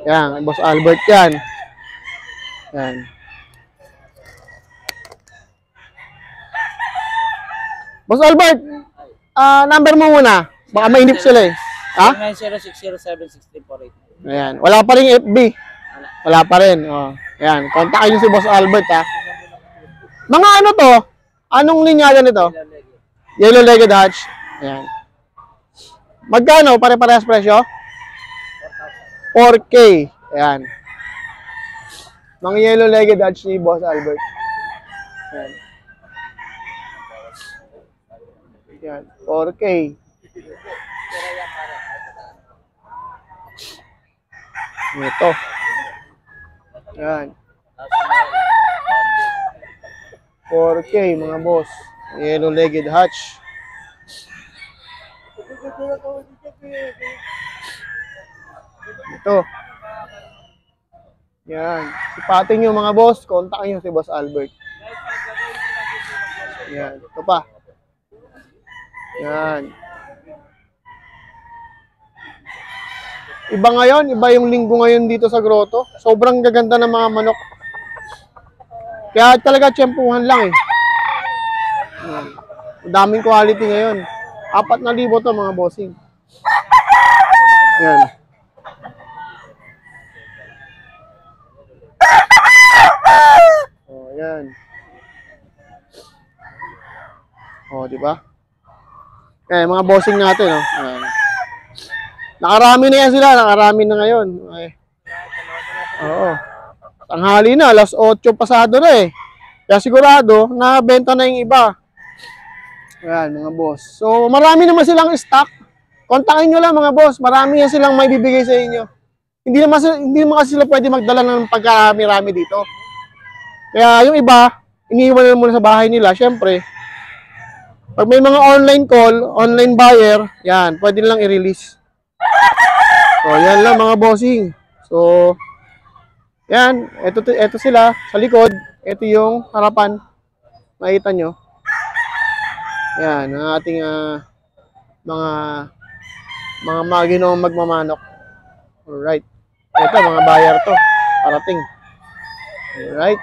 Yan, Boss Albert yan. Yan. Boss Albert, number mo muna. Baka mainip sila eh. Ha? 906076348. Ayan. Wala pa rin FB. Wala pa rin. Oh. Ayan. Kontakin nyo si Boss Albert ha. Mga ano to? Anong linyada nito? Yellow-legged Dutch. Ayan. Magkano? Pare-parehas presyo? 4K. Ayan. Mga yellow-legged Dutch ni Boss Albert. Ayan. Ayan. 4K. Ito. Ayan. 4K mga boss. Yellow-legged Hutch. Ito. Yan. Sipatin nyo mga boss. Kontakin nyo si Boss Albert. Yan. Ito pa. Yan. Iba ngayon. Iba yung linggo ngayon dito sa grotto. Sobrang gaganda ng mga manok. Kaya talaga tiyempuhan lang eh. Yan. Daming quality ngayon. 4,000 to mga bossing. Yan. Oh, yan. Oh, di ba? Eh, mga bossing natin, oh. Yan. Nakarami na yan sila, nakarami na ngayon. Okay. Oo. Tanghali na, alas 8 pasado na eh. Kaya sigurado, nabenta na yung iba. Ayan, mga boss. So, marami naman silang stock. Kontakin nyo lang mga boss. Marami yan silang may bibigay sa inyo. Hindi naman kasi sila pwede magdala ng pagkarami-rami dito. Kaya yung iba, iniiwan na muna sa bahay nila. Siyempre, pag may mga online call, online buyer, yan, pwede nilang i-release. So, yan lang mga bossing. So, yan, ito sila sa likod. Ito yung harapan. Makita nyo. Yan, ang ating mga ginoong magmamanok. Alright. Ito, mga buyer to. Parating. Alright.